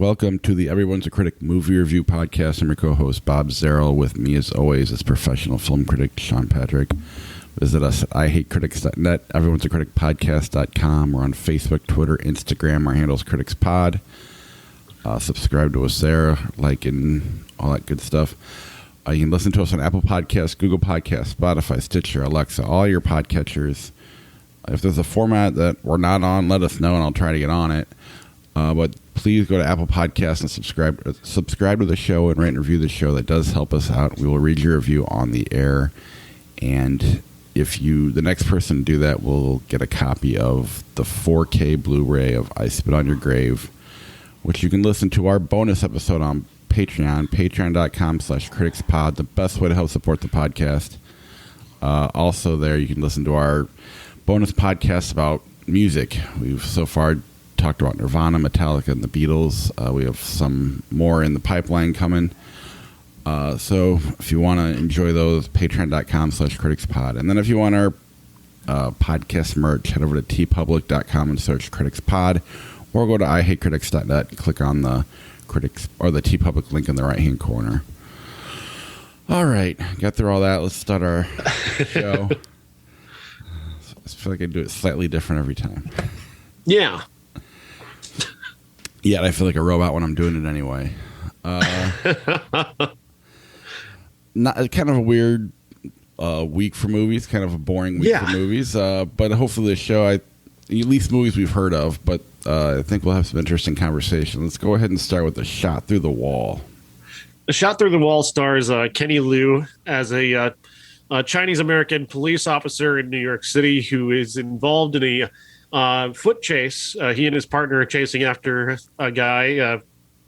Welcome to the Everyone's a Critic movie review podcast. I'm your co-host, Bob Zarrell. With me, as always, is professional film critic Sean Patrick. Visit us at ihatecritics.net, everyone's a critic podcast.com. We're on Facebook, Twitter, Instagram. Our handle's CriticsPod. Subscribe to us there, like, and all that good stuff. You can listen to us on Apple Podcasts, Google Podcasts, Spotify, Stitcher, Alexa, all your podcatchers. If there's a format that we're not on, let us know, and I'll try to get on it. But please go to Apple Podcasts and subscribe to the show and rate and review the show. That does help us out. We will read your review on the air. And if the next person to do that will get a copy of the 4K Blu-ray of I Spit on Your Grave, which you can listen to our bonus episode on Patreon, patreon.com/criticspod, the best way to help support the podcast. Also there, you can listen to our bonus podcast about music. We've so far talked about Nirvana, Metallica, and the Beatles. We have some more in the pipeline coming. So if you want to enjoy those, patreon.com/criticspod. And then if you want our podcast merch, head over to tpublic.com and search CriticsPod, or go to ihatecritics.net and click on the Critics or the TeePublic link in the right-hand corner. All right, got through all that. Let's start our show. I feel like I do it slightly different every time. Yeah. Yeah, I feel like a robot when I'm doing it anyway. Not kind of a weird week for movies, kind of a boring week for movies. But hopefully the show, at least movies we've heard of, but I think we'll have some interesting conversation. Let's go ahead and start with The Shot Through the Wall. The Shot Through the Wall stars Kenny Liu as a Chinese-American police officer in New York City who is involved in a foot chase. He and his partner are chasing after a guy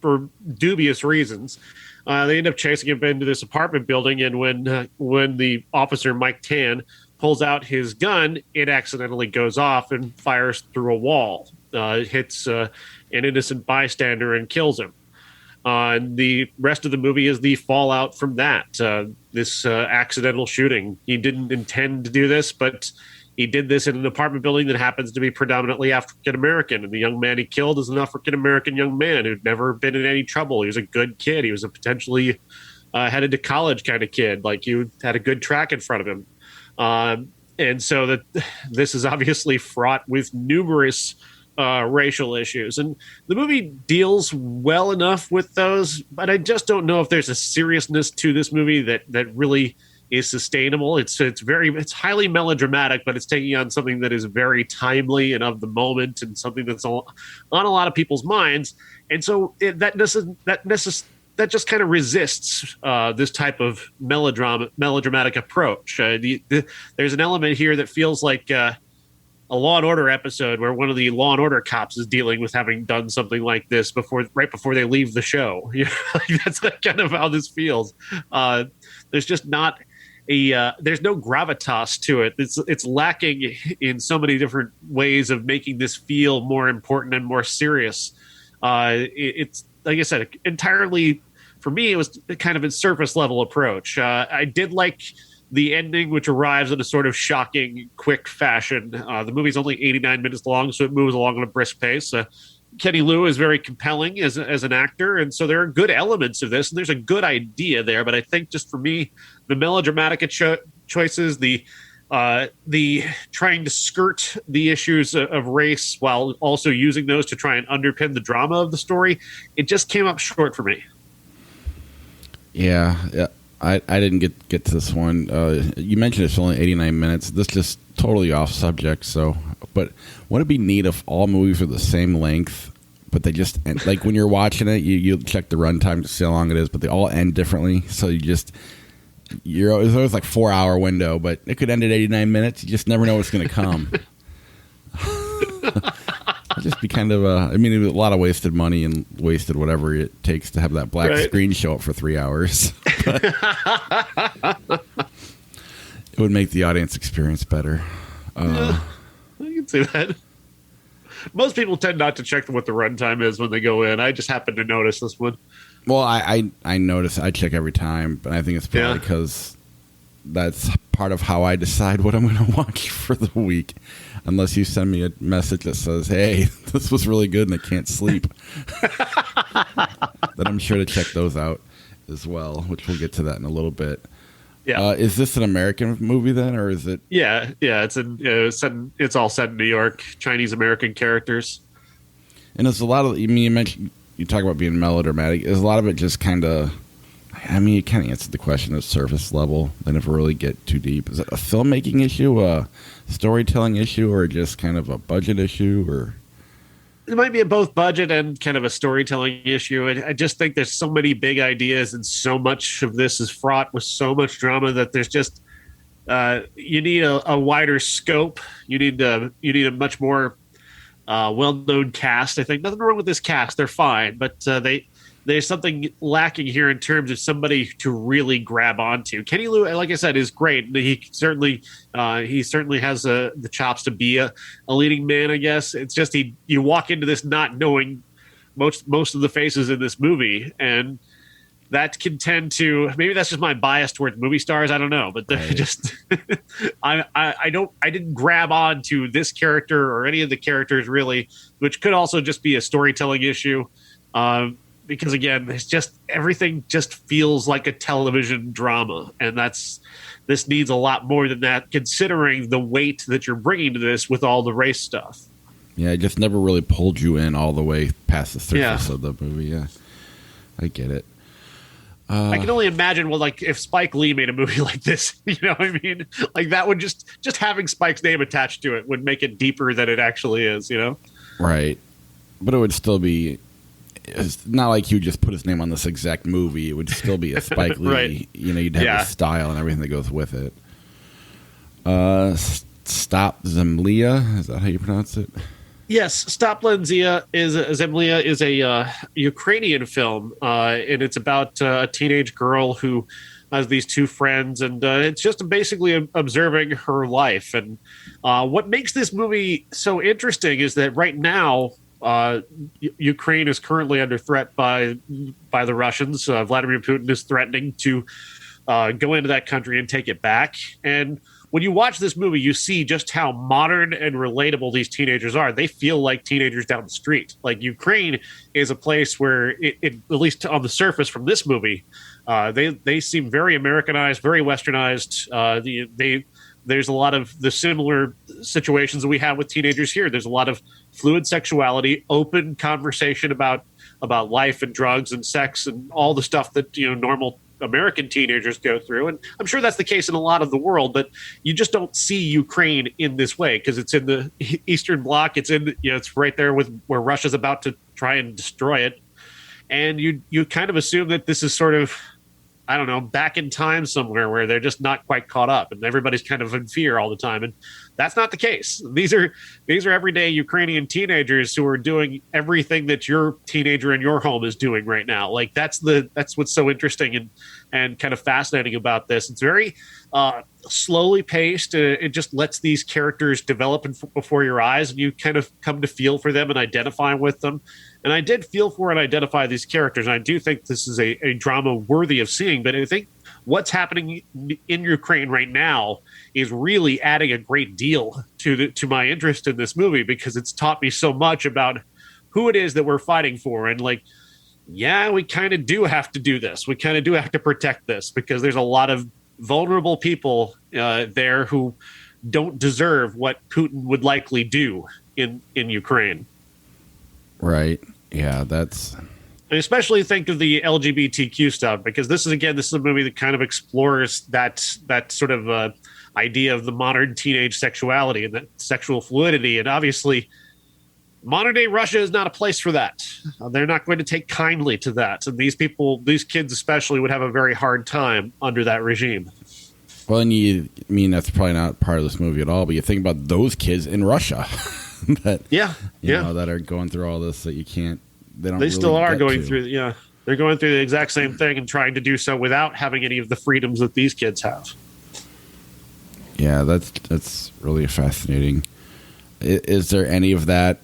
for dubious reasons. They end up chasing him into this apartment building, and when the officer, Mike Tan, pulls out his gun, it accidentally goes off and fires through a wall. It hits an innocent bystander and kills him. And the rest of the movie is the fallout from that, this accidental shooting. He didn't intend to do this, but he did this in an apartment building that happens to be predominantly African-American. And the young man he killed is an African-American young man who'd never been in any trouble. He was a good kid. He was a potentially headed to college kind of kid. Like, he had a good track in front of him. And so this is obviously fraught with numerous racial issues. And the movie deals well enough with those, but I just don't know if there's a seriousness to this movie that really is sustainable. It's highly melodramatic, but it's taking on something that is very timely and of the moment, and something that's on a lot of people's minds. And so that just kind of resists this type of melodramatic approach. There's an element here that feels like a Law and Order episode where one of the Law and Order cops is dealing with having done something like this right before they leave the show. That's kind of how this feels. There's just not there's no gravitas to it. It's lacking in so many different ways of making this feel more important and more serious. It's, like I said, entirely, for me, it was kind of a surface level approach. I did like the ending, which arrives in a sort of shocking, quick fashion. The movie's only 89 minutes long, so it moves along at a brisk pace. Kenny Liu is very compelling as an actor, and so there are good elements of this, and there's a good idea there. But I think, just for me, the melodramatic choices, the trying to skirt the issues of race while also using those to try and underpin the drama of the story, it just came up short for me. Yeah. I didn't get to this one. You mentioned it's only 89 minutes. This is just totally off subject. So, but wouldn't it be neat if all movies were the same length, but they just end, like when you're watching it, you check the runtime to see how long it is, but they all end differently. So it's always like 4-hour window, but it could end at 89 minutes. You just never know what's going to come. It'd just be kind of a lot of wasted money and wasted whatever it takes to have that black screen show up for 3 hours. It would make the audience experience better. I can see that. Most people tend not to check what the runtime is when they go in. I just happened to notice this one. Well, I notice. I check every time, but I think it's probably because that's part of how I decide what I'm going to watch for the week, unless you send me a message that says, "Hey, this was really good and I can't sleep." Then I'm sure to check those out as well, which we'll get to that in a little bit. Yeah. Is this an American movie then, or is it? Yeah. It's all set in New York. Chinese American characters. And there's a lot of. You mentioned you talk about being melodramatic. Is a lot of it just kind of? I mean, you kind of answered the question at surface level. They never really get too deep. Is it a filmmaking issue, a storytelling issue, or just kind of a budget issue, or? It might be a both budget and kind of a storytelling issue. And I just think there's so many big ideas, and so much of this is fraught with so much drama that there's just you need a wider scope. You need a much more well-known cast. I think nothing wrong with this cast; they're fine, but there's something lacking here in terms of somebody to really grab onto. Kenny Lou, like I said, is great. He certainly has the chops to be a leading man, I guess. It's just you walk into this not knowing most of the faces in this movie, and that can tend to, maybe that's just my bias towards movie stars. I don't know, but right. Just I didn't grab on to this character or any of the characters really, which could also just be a storytelling issue. Because again, it's just everything just feels like a television drama, and this needs a lot more than that, considering the weight that you're bringing to this with all the race stuff. Yeah, it just never really pulled you in all the way past the surface of the movie. Yeah, I get it. I can only imagine, well, like if Spike Lee made a movie like this, you know what I mean? Like that would just having Spike's name attached to it would make it deeper than it actually is, you know? Right, but it would still be. It's not like you just put his name on this exact movie. It would still be a Spike Lee. Right. You know, you'd have the style and everything that goes with it. Stop Zemlia. Is that how you pronounce it? Yes, Stop Zemlia is a Ukrainian film, and it's about a teenage girl who has these two friends, and it's just basically observing her life. And what makes this movie so interesting is that right now, Ukraine is currently under threat by the Russians. Vladimir Putin is threatening to go into that country and take it back. And when you watch this movie, you see just how modern and relatable these teenagers are. They feel like teenagers down the street. Like Ukraine is a place where, it at least on the surface from this movie, they seem very Americanized, very westernized. There's a lot of the similar situations that we have with teenagers here. There's a lot of fluid sexuality, open conversation about life and drugs and sex and all the stuff that, you know, normal American teenagers go through. And I'm sure that's the case in a lot of the world, but you just don't see Ukraine in this way because it's in the Eastern Bloc. It's it's right there with where Russia's about to try and destroy it. And you kind of assume that this is sort of, I don't know, back in time somewhere where they're just not quite caught up and everybody's kind of in fear all the time. And that's not the case. These are everyday Ukrainian teenagers who are doing everything that your teenager in your home is doing right now. Like that's what's so interesting and kind of fascinating about this. It's very slowly paced. It just lets these characters develop before your eyes, and you kind of come to feel for them and identify with them. And I did feel for and identify these characters. And I do think this is a drama worthy of seeing. But I think what's happening in Ukraine right now is really adding a great deal to my interest in this movie, because it's taught me so much about who it is that we're fighting for. And like, yeah, we kind of do have to do this. We kind of do have to protect this because there's a lot of vulnerable people there who don't deserve what Putin would likely do in Ukraine. Right. Yeah, that's... I especially think of the LGBTQ stuff, because this is a movie that kind of explores that sort of idea of the modern teenage sexuality and that sexual fluidity. And obviously, modern day Russia is not a place for that. They're not going to take kindly to that. And these kids especially, would have a very hard time under that regime. Well, and that's probably not part of this movie at all, but you think about those kids in Russia that, that are going through all this that you can't, they still are going through. Yeah, they're going through the exact same thing and trying to do so without having any of the freedoms that these kids have. Yeah, that's really fascinating. Is there any of that?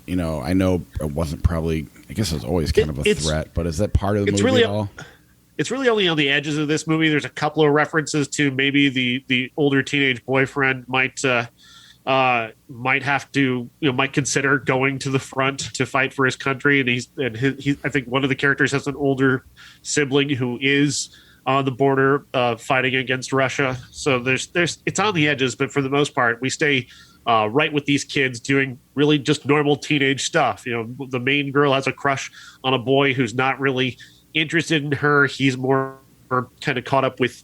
You know, I know it wasn't probably. I guess it was always kind of a threat, but is that part of the movie at all? it's really only on the edges of this movie. There's a couple of references to maybe the older teenage boyfriend might have to, might consider going to the front to fight for his country, and he I think one of the characters has an older sibling who is on the border fighting against Russia. So there's it's on the edges, but for the most part, we stay right with these kids doing really just normal teenage stuff. The main girl has a crush on a boy who's not really interested in her. He's more kind of caught up with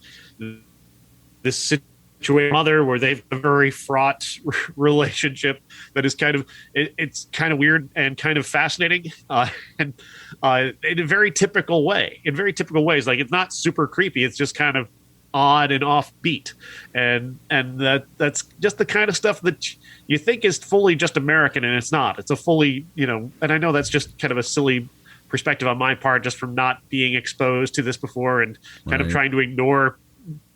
this situation mother, where they've a very fraught relationship that is it's kind of weird and kind of fascinating, and in a very typical way. In very typical ways, like it's not super creepy. It's just kind of odd and offbeat, and that's just the kind of stuff that you think is fully just American, and it's not. It's a fully, and I know that's just kind of a silly perspective on my part, just from not being exposed to this before and kind of trying to ignore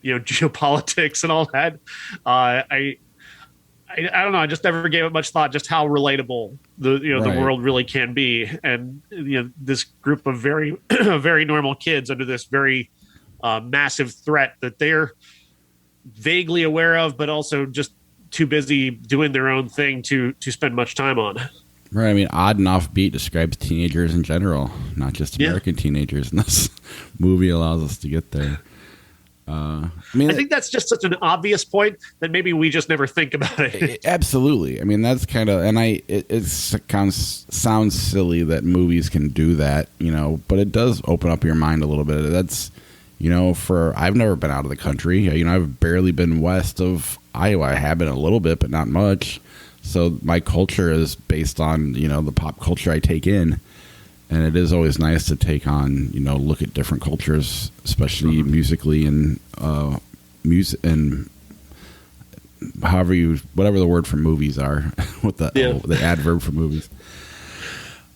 geopolitics and all that. I don't know. I just never gave it much thought just how relatable the world really can be, and this group of very very normal kids under this very massive threat that they're vaguely aware of, but also just too busy doing their own thing to spend much time on. Right. I mean, odd and offbeat describes teenagers in general, not just American teenagers. And this movie allows us to get there. I think that's just such an obvious point that maybe we just never think about it. Absolutely. I mean, that's kind of, and it sounds silly that movies can do that, but it does open up your mind a little bit. That's, I've never been out of the country. I've barely been west of Iowa. I have been a little bit, but not much. So my culture is based on, the pop culture I take in. And it is always nice to take on, look at different cultures, especially musically and music and whatever the word for movies are, with the adverb for movies.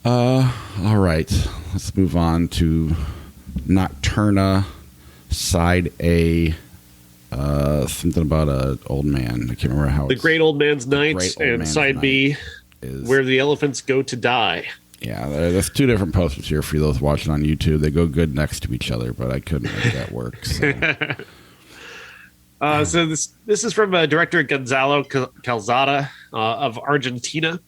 All right, let's move on to Nocturna, side A. Something about an old man. I can't remember how. The Great Old Man's Night, and side B is Where the Elephants Go to Die. Yeah, there's two different posters here for those watching on YouTube. They go good next to each other, but I couldn't make that work. So this is from director Gonzalo Calzada of Argentina,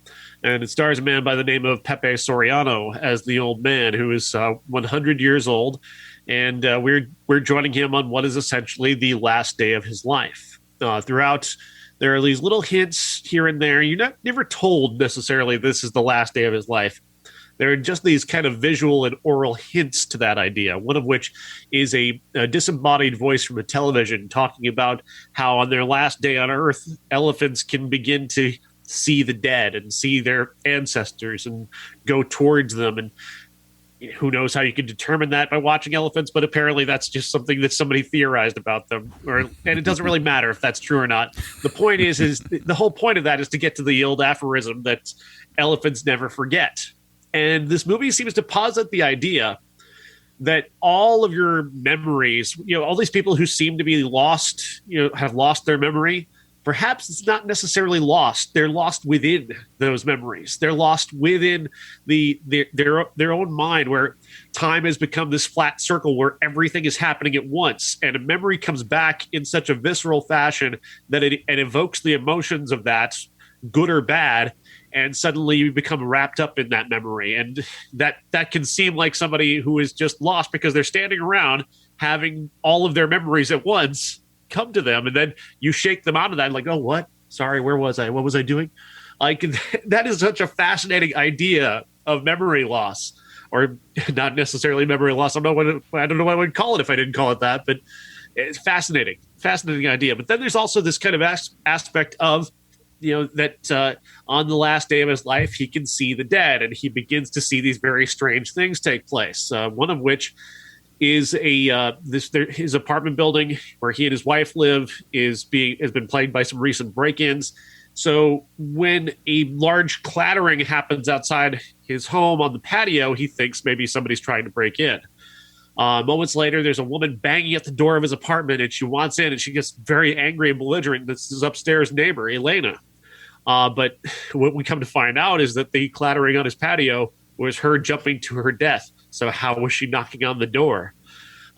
and it stars a man by the name of Pepe Soriano as the old man, who is 100 years old, and we're joining him on what is essentially the last day of his life. Throughout, there are these little hints here and there. You're never told necessarily this is the last day of his life. There are just these kind of visual and oral hints to that idea, one of which is a disembodied voice from a television talking about how on their last day on Earth, elephants can begin to see the dead and see their ancestors and go towards them. And who knows how you can determine that by watching elephants, but apparently that's just something that somebody theorized about them. And it doesn't really matter if that's true or not. The point is the whole point of that is to get to the old aphorism that elephants never forget. And this movie seems to posit the idea that all of your memories, all these people who seem to be lost, have lost their memory. Perhaps it's not necessarily lost. They're lost within those memories. They're lost within their own mind, where time has become this flat circle where everything is happening at once. And a memory comes back in such a visceral fashion that it evokes the emotions of that, good or bad. And suddenly you become wrapped up in that memory. And that can seem like somebody who is just lost because they're standing around having all of their memories at once come to them. And then you shake them out of that, like, oh, what? Sorry, where was I? What was I doing? Like, that is such a fascinating idea of memory loss, or not necessarily memory loss. I don't know what I would call it if I didn't call it that, but it's fascinating idea. But then there's also this kind of aspect of, that on the last day of his life, he can see the dead, and he begins to see these very strange things take place. One of which is his apartment building where he and his wife live has been plagued by some recent break-ins. So when a large clattering happens outside his home on the patio, he thinks maybe somebody's trying to break in. Moments later, there's a woman banging at the door of his apartment, and she wants in, and she gets very angry and belligerent. This is upstairs neighbor, Elena. But what we come to find out is that the clattering on his patio was her jumping to her death. So how was she knocking on the door?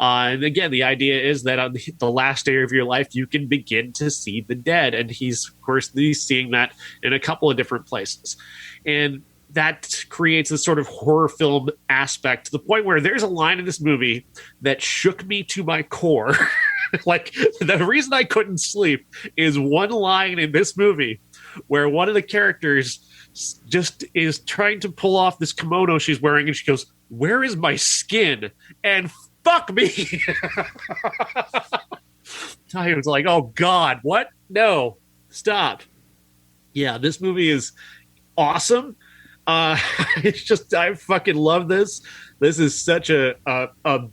And again, the idea is that on the last day of your life, you can begin to see the dead. And he's, of course, he's seeing that in a couple of different places. And that creates this sort of horror film aspect to the point where there's a line in this movie that shook me to my core. Like, the reason I couldn't sleep is one line in this movie where one of the characters just is trying to pull off this kimono she's wearing, and she goes, "Where is my skin?" And fuck me. I was like, oh God, what? No, stop. Yeah, this movie is awesome. It's just, I fucking love this. This is such a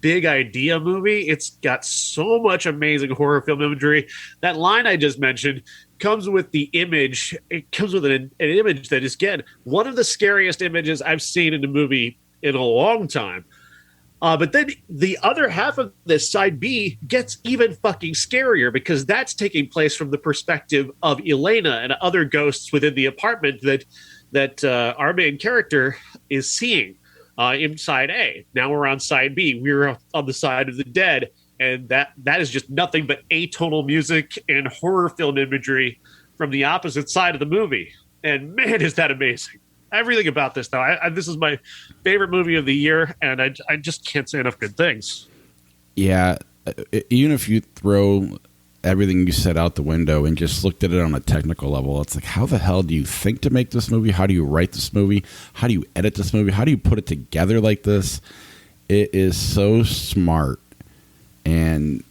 big idea movie. It's got so much amazing horror film imagery. That line I just mentioned comes with the image. It comes with an image that is, again, one of the scariest images I've seen in a movie in a long time. But then the other half of this, side B, gets even fucking scarier, because that's taking place from the perspective of Elena and other ghosts within the apartment that our main character is seeing in side A. Now we're on side B. We're on the side of the dead, and that is just nothing but atonal music and horror film imagery from the opposite side of the movie. And man, is that amazing. Everything about this, though. This is my favorite movie of the year, and I just can't say enough good things. Yeah, even if you throw everything you said out the window and just looked at it on a technical level, it's like, how the hell do you think to make this movie? How do you write this movie? How do you edit this movie? How do you put it together like this? It is so smart. And,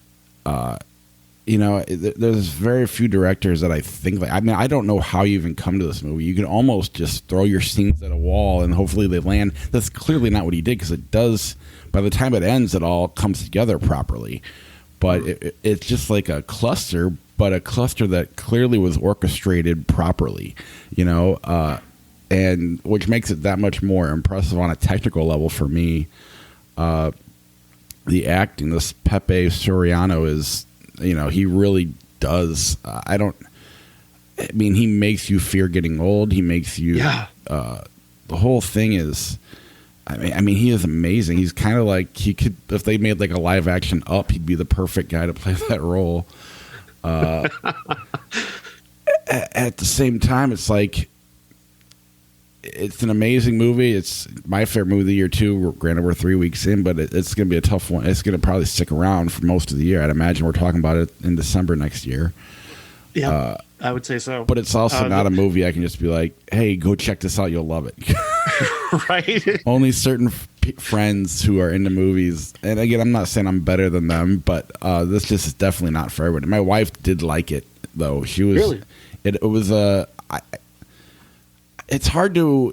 there's very few directors that I think like. I mean, I don't know how you even come to this movie. You can almost just throw your scenes at a wall and hopefully they land. That's clearly not what he did, because it does. By the time it ends, it all comes together properly. But it's just like a cluster, but a cluster that clearly was orchestrated properly, and which makes it that much more impressive on a technical level for me. The acting, this Pepe Soriano is. He really does. He makes you fear getting old. He makes you. Yeah. The whole thing is. He is amazing. He's kind of like, he could, if they made like a live action Up, he'd be the perfect guy to play that role. At the same time, it's like, it's an amazing movie. It's my favorite movie of the year too. Granted, we're 3 weeks in, but it's going to be a tough one. It's going to probably stick around for most of the year. I'd imagine we're talking about it in December next year. Yeah, I would say so. But it's also not a movie I can just be like, hey, go check this out. You'll love it. Right? Only certain friends who are into movies. And again, I'm not saying I'm better than them, but this just is definitely not for everybody. My wife did like it, though. She was. Really? It was it's hard to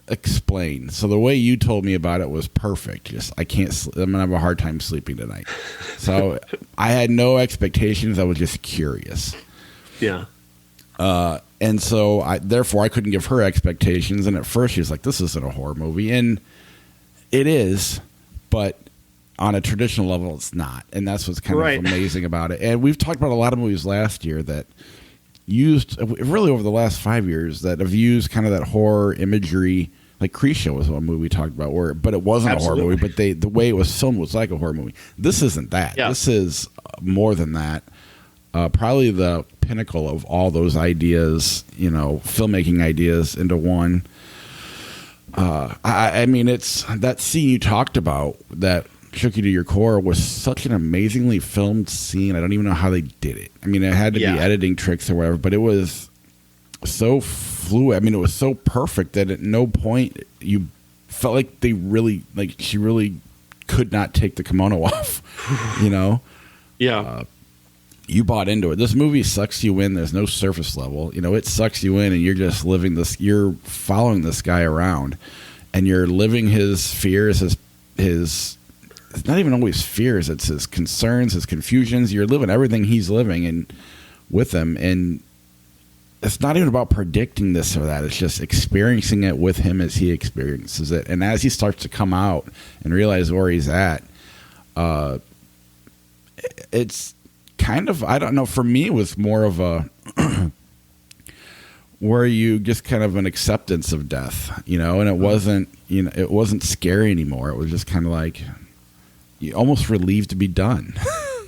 explain. So the way you told me about it was perfect. Just I'm gonna have a hard time sleeping tonight. So I had no expectations. I was just curious. Yeah. And so therefore I couldn't give her expectations. And at first she was like, "This isn't a horror movie," and it is, but on a traditional level, it's not. And that's what's kind of amazing about it. And we've talked about a lot of movies last year that used, really over the last 5 years, that have used kind of that horror imagery. Like Creature was one movie we talked about, but it wasn't Absolutely. A horror movie, but the way it was filmed was like a horror movie. This isn't that. Yeah. This is more than that. Probably the pinnacle of all those ideas, filmmaking ideas into one. It's that scene you talked about that shook you to your core was such an amazingly filmed scene. I don't even know how they did it. it had to be editing tricks or whatever, but it was so fluid. It was so perfect that at no point you felt like she really could not take the kimono off, Yeah. You bought into it. This movie sucks you in. There's no surface level. It sucks you in, and you're just living this. You're following this guy around, and you're living his fears, his. It's not even always fears. It's his concerns, his confusions. You're living everything he's living, and with him. And it's not even about predicting this or that. It's just experiencing it with him as he experiences it, and as he starts to come out and realize where he's at. It's kind of, I don't know, for me it was more of a where you just kind of an acceptance of death, and it wasn't, it wasn't scary anymore. It was just kind of like, almost relieved to be done.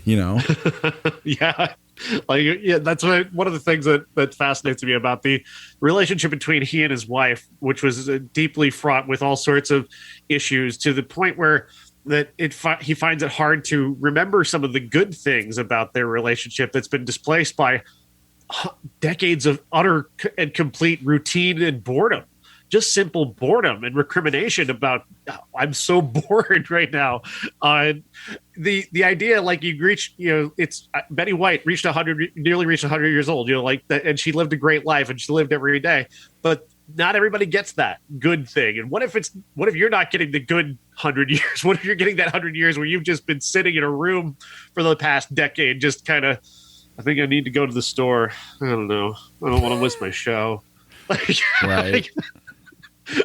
Yeah. That's one of the things that fascinates me about the relationship between he and his wife, which was deeply fraught with all sorts of issues, to the point where he finds it hard to remember some of the good things about their relationship that's been displaced by decades of utter and complete routine and boredom. Just simple boredom and recrimination about, I'm so bored right now. The idea, like, you reach, it's Betty White nearly reached 100 years old, like that, and she lived a great life and she lived every day. But not everybody gets that good thing. And what if you're not getting the good 100 years? What if you're getting that 100 years where you've just been sitting in a room for the past decade, just kind of, I think I need to go to the store. I don't know. I don't want to miss my show. Right.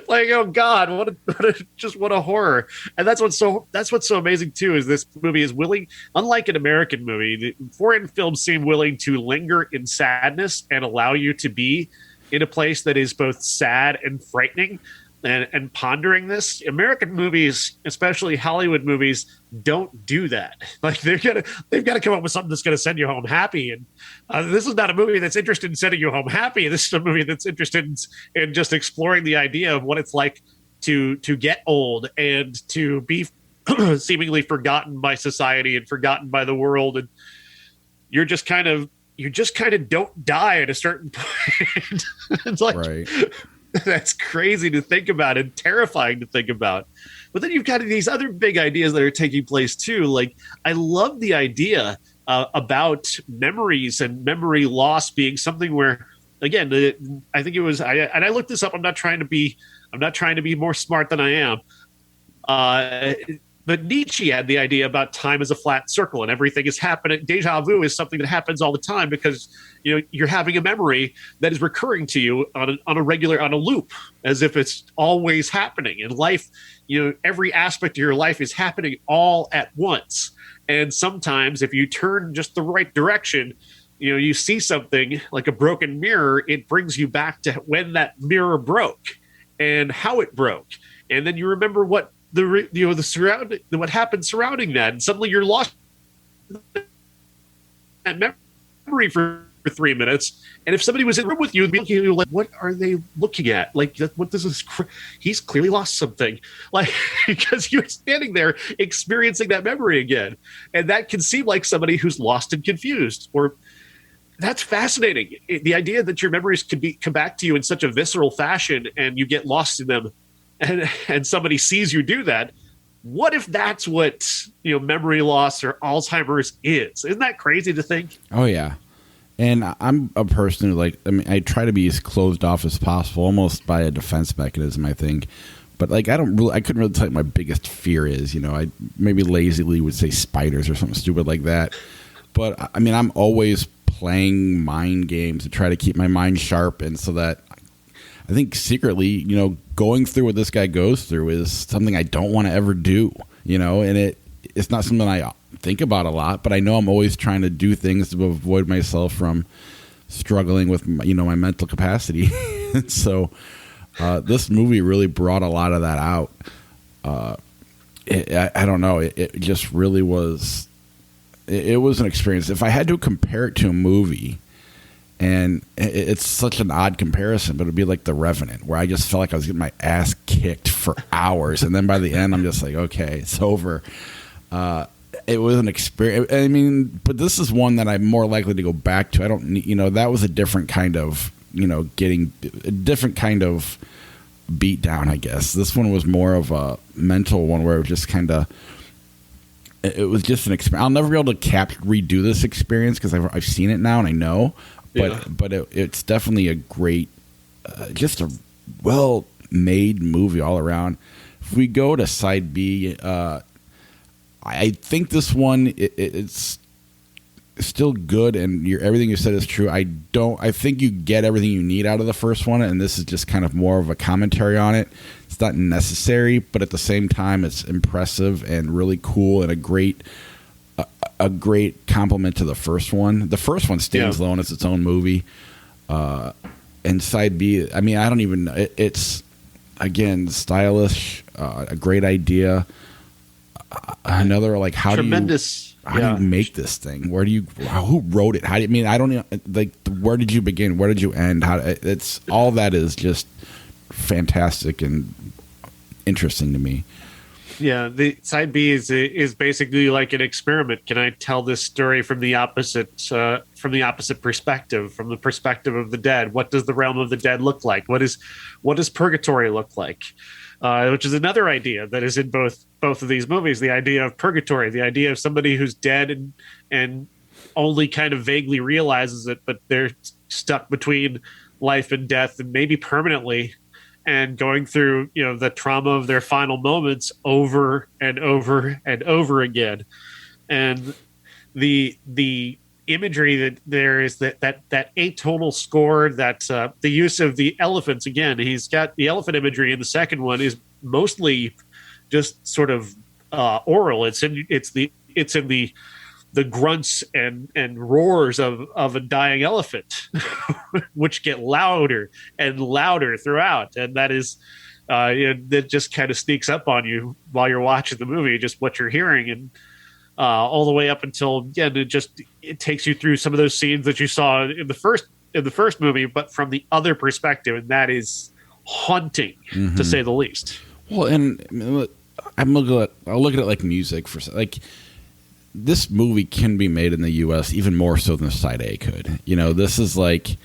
Like, oh God, what a horror. And that's what's so amazing too, is this movie is willing, unlike an American movie, the foreign films seem willing to linger in sadness and allow you to be in a place that is both sad and frightening and pondering this. American movies, especially Hollywood movies, don't do that. Like, they've got to come up with something that's going to send you home happy. And this is not a movie that's interested in sending you home happy. This is a movie that's interested in just exploring the idea of what it's like to get old and to be seemingly forgotten by society and forgotten by the world. And you just kind of don't die at a certain point. It's like, right. That's crazy to think about and terrifying to think about. But then you've got these other big ideas that are taking place too. Like, I love the idea about memories and memory loss being something where, again, I think it was, and I looked this up. I'm not trying to be more smart than I am. But Nietzsche had the idea about time as a flat circle and everything is happening. Deja vu is something that happens all the time because you're having a memory that is recurring to you on a loop, as if it's always happening. In life, every aspect of your life is happening all at once. And sometimes if you turn just the right direction, you see something like a broken mirror, it brings you back to when that mirror broke and how it broke. And then you remember what what happened surrounding that, and suddenly you're lost that memory for 3 minutes. And if somebody was in the room with you, they'd be looking at you like, what are they looking at? Like, what does this? He's clearly lost something, like, because you're standing there experiencing that memory again, and that can seem like somebody who's lost and confused. Or that's fascinating. The idea that your memories could come back to you in such a visceral fashion, and you get lost in them. And somebody sees you do that. What if that's what memory loss or Alzheimer's is? Isn't that crazy to think? Oh yeah, and I'm a person who I try to be as closed off as possible, almost by a defense mechanism, I think. But I couldn't really tell you what my biggest fear is. I maybe lazily would say spiders or something stupid like that. But I'm always playing mind games to try to keep my mind sharp, and so that I think secretly, going through what this guy goes through is something I don't want to ever do, and it's not something I think about a lot, but I know I'm always trying to do things to avoid myself from struggling with, my mental capacity. So this movie really brought a lot of that out. I don't know. It just really was, it was an experience. If I had to compare it to a movie, and it's such an odd comparison, but it'd be like The Revenant, where I just felt like I was getting my ass kicked for hours. And then by the end, I'm just like, okay, it's over. It was an experience. But this is one that I'm more likely to go back to. I don't need, that was a different kind of, getting a different kind of beat down, I guess. This one was more of a mental one where it was just kind of, it was just an experience. I'll never be able to redo this experience because I've seen it now and I know. But it's definitely a great, just a well-made movie all around. If we go to side B, I think this one it's still good, and everything you said is true. I think you get everything you need out of the first one, and this is just kind of more of a commentary on it. It's not necessary, but at the same time, it's impressive and really cool and a great compliment to the first one. The first one stands alone as its own movie. And side B, I don't even, it's again stylish, a great idea. another like how tremendous. Do you make this thing? Who wrote it? How do you, I mean, I don't even, like, where did you begin? Where did you end? It's all that is just fantastic and interesting to me. Yeah, the side B is basically like an experiment. Can I tell this story from the opposite perspective, from the perspective of the dead? What does the realm of the dead look like? What does purgatory look like? Which is another idea that is in both of these movies. The idea of purgatory, the idea of somebody who's dead and only kind of vaguely realizes it, but they're stuck between life and death, and maybe permanently, and going through, the trauma of their final moments over and over and over again. And the imagery that there is, that atonal score, that the use of the elephants. Again, he's got the elephant imagery in the second one is mostly just sort of oral. It's in the grunts and roars of a dying elephant, which get louder and louder throughout. And that is, that just kind of sneaks up on you while you're watching the movie, just what you're hearing. And all the way up until, again, it takes you through some of those scenes that you saw in the first movie, but from the other perspective. And that is haunting, to say the least. Well, and I'll look at it like music for like, this movie can be made in the U.S. even more so than Side A could. This is like,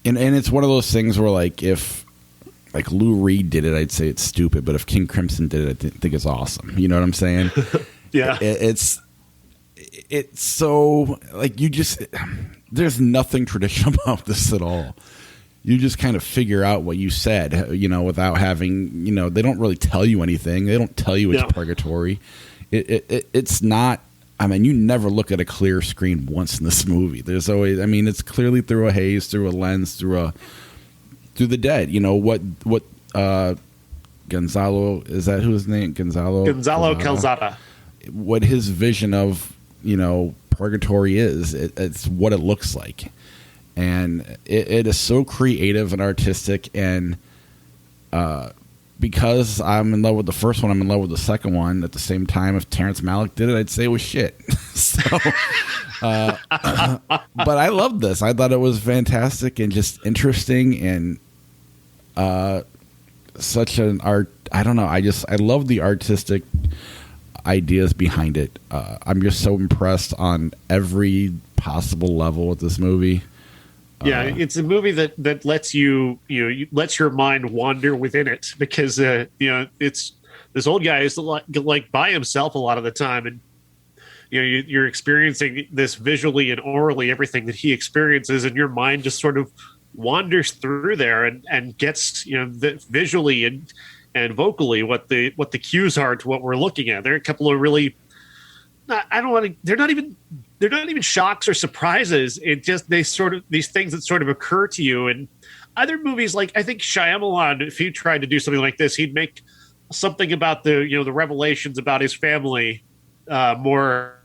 and it's one of those things where, like, if like Lou Reed did it, I'd say it's stupid, but if King Crimson did it, I think it's awesome. You know what I'm saying? Yeah. It's so, like, there's nothing traditional about this at all. You just kind of figure out what you said, without having, they don't really tell you anything. They don't tell you it's purgatory. It's not. I mean, you never look at a clear screen once in this movie. There's always. I mean, it's clearly through a haze, through a lens, through the dead. What Gonzalo, is that whose name? Gonzalo Calzada. What his vision of purgatory is. It's what it looks like, and it is so creative and artistic, and because I'm in love with the first one, I'm in love with the second one. At the same time, if Terrence Malick did it, I'd say it was shit. So, but I loved this. I thought it was fantastic and just interesting, and such an art. I don't know. I love the artistic ideas behind it. I'm just so impressed on every possible level with this movie. Yeah, it's a movie that lets lets your mind wander within it, because it's this old guy is like by himself a lot of the time, and you're experiencing this visually and orally, everything that he experiences, and your mind just sort of wanders through there and gets visually and vocally what the cues are to what we're looking at. There are a couple of really, they're not even shocks or surprises. It just, these things that sort of occur to you. And other movies, like, I think Shyamalan, if he tried to do something like this, he'd make something about the revelations about his family more,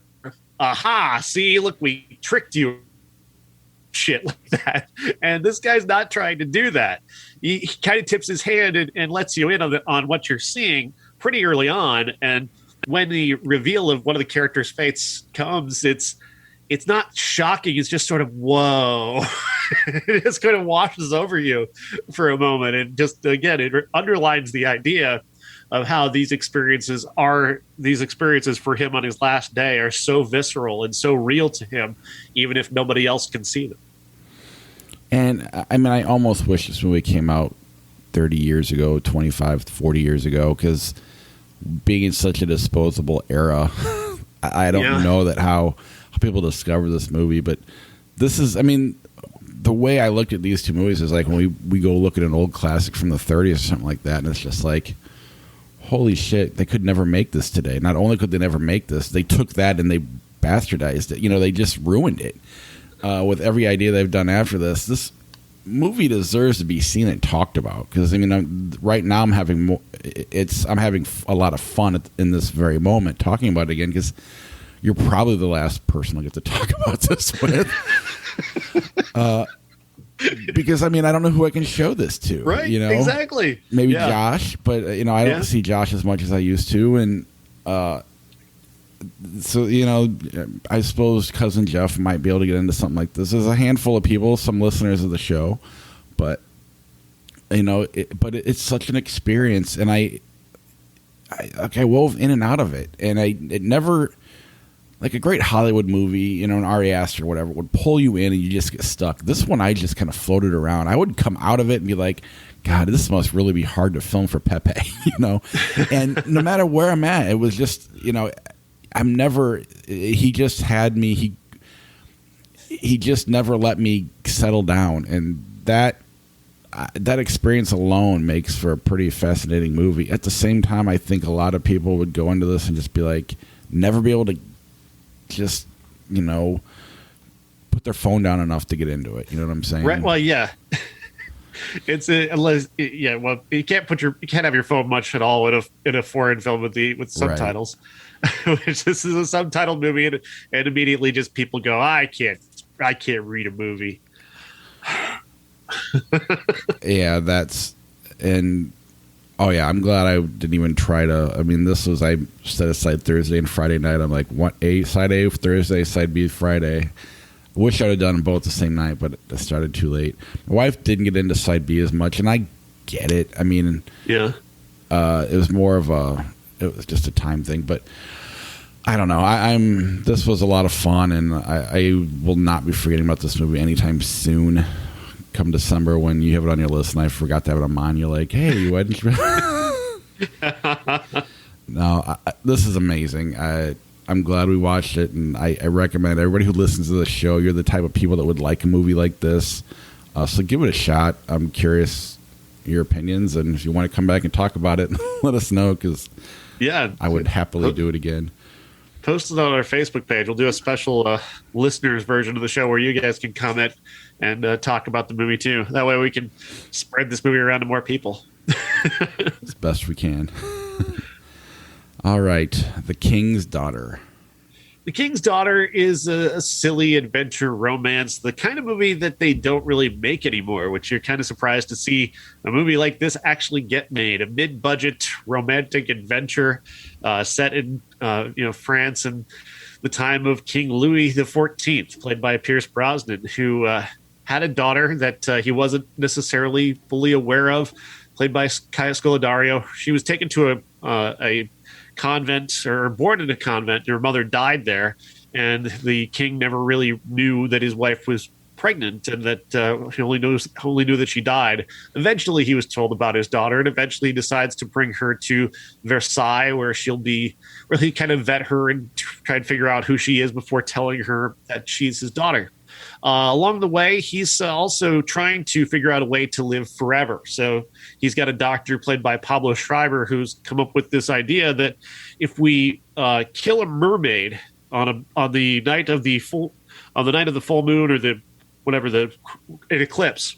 see, look, we tricked you, shit like that. And this guy's not trying to do that. He kind of tips his hand and lets you in on what you're seeing pretty early on. And when the reveal of one of the characters' fates comes, it's not shocking. It's just sort of, whoa. It just kind of washes over you for a moment. And just, again, it underlines the idea of how these experiences for him on his last day are so visceral and so real to him, even if nobody else can see them. And I mean, I almost wish this movie came out 30 years ago, 25, 40 years ago, because being in such a disposable era, I don't know that how people discover this movie. But this is, I mean, the way I looked at these two movies is like when we go look at an old classic from the 30s or something like that, and it's just like, holy shit, they could never make this today. Not only could they never make this, they took that and they bastardized it. They just ruined it. With every idea they've done after this, this movie deserves to be seen and talked about. Because I mean, right now I'm having a lot of fun in this very moment talking about it again. Because you're probably the last person I get to talk about this with. Because I mean, I don't know who I can show this to. Right? Exactly. Maybe Josh, but I don't see Josh as much as I used to, and So, you know, I suppose Cousin Jeff might be able to get into something like this. There's a handful of people, some listeners of the show, but, you know, it's such an experience. And I wove in and out of it. And it never, like a great Hollywood movie, you know, an Ari Aster or whatever, would pull you in and you just get stuck. This one, I just kind of floated around. I would come out of it and be like, God, this must really be hard to film for Pepe, you know? And no matter where I'm at, it was just, you know, he just had me, he just never let me settle down. And that experience alone makes for a pretty fascinating movie. At the same time, I think a lot of people would go into this and just be like, never be able to just, you know, put their phone down enough to get into it. You know what I'm saying? Right. Well, yeah. Well, you can't have your phone much at all in a foreign film with subtitles. Right. Which this is a subtitled movie, and immediately just people go, I can't read a movie. Yeah, I'm glad I didn't even try to. I mean, I set aside Thursday and Friday night. I'm like, what? Side A Thursday, side B Friday. I wish I would have done them both the same night, but I started too late. My wife didn't get into side B as much, and I get it. I mean, yeah, it was it was just a time thing, but I don't know. This was a lot of fun, and I will not be forgetting about this movie anytime soon. Come December when you have it on your list, and I forgot to have it on mine. You're like, hey, why didn't you? No, this is amazing. I'm glad we watched it, and I recommend everybody who listens to this show, you're the type of people that would like a movie like this. So give it a shot. I'm curious your opinions, and if you want to come back and talk about it, let us know, because I would happily do it again. Post it on our Facebook page. We'll do a special listeners version of the show where you guys can comment and talk about the movie too. That way we can spread this movie around to more people. As best we can. All right. The King's Daughter. The King's Daughter is a silly adventure romance, the kind of movie that they don't really make anymore, which you're kind of surprised to see a movie like this actually get made. A mid-budget romantic adventure set in France in the time of King Louis XIV, played by Pierce Brosnan, who had a daughter that he wasn't necessarily fully aware of, played by Kaya Scodelario. She was taken to a convent, or born in a convent. Her mother died there, and the king never really knew that his wife was pregnant, and that he only knew that she died. Eventually he was told about his daughter, and eventually he decides to bring her to Versailles, where she'll be really kind of vet her and try and figure out who she is before telling her that she's his daughter. Along the way, he's also trying to figure out a way to live forever. So he's got a doctor played by Pablo Schreiber who's come up with this idea that if we kill a mermaid on the night of the full moon, or an eclipse,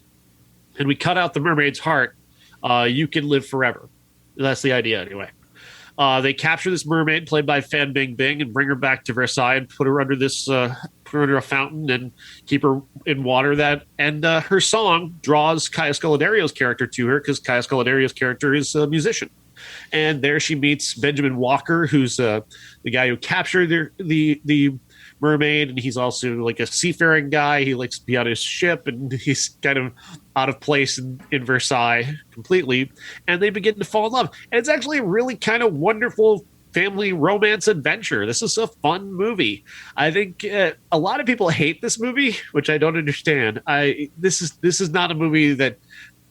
and we cut out the mermaid's heart, you can live forever. That's the idea, anyway. They capture this mermaid played by Fan Bingbing and bring her back to Versailles and put her under a fountain and keep her in water. And her song draws Kaya Scodelario character to her, because Kaya Scodelario character is a musician. And there she meets Benjamin Walker, who's the guy who captured the mermaid, and he's also like a seafaring guy. He likes to be on his ship, and he's kind of out of place in Versailles completely. And they begin to fall in love. And it's actually a really kind of wonderful family romance adventure. This is a fun movie. I think a lot of people hate this movie, which I don't understand. This is not a movie that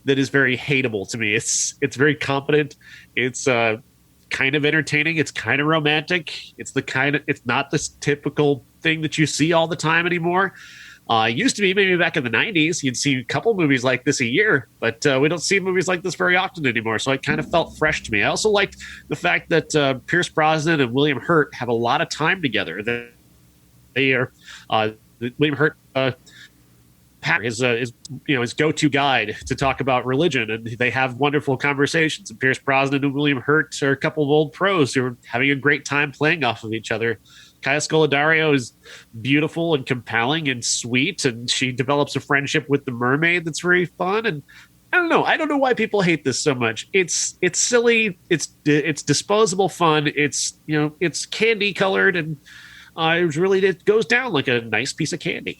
is very hateable to me. It's very competent. It's kind of entertaining. It's kind of romantic. It's not this typical thing that you see all the time anymore. It used to be maybe back in the 90s, you'd see a couple movies like this a year, but we don't see movies like this very often anymore. So it kind of felt fresh to me. I also liked the fact that Pierce Brosnan and William Hurt have a lot of time together. They are William Hurt his go-to guide to talk about religion, and they have wonderful conversations. And Pierce Brosnan and William Hurt are a couple of old pros who are having a great time playing off of each other. Kaya Scodelario is beautiful and compelling and sweet, and she develops a friendship with the mermaid that's very fun. And I don't know. I don't know why people hate this so much. It's silly. It's disposable fun. It's candy colored, and it goes down like a nice piece of candy.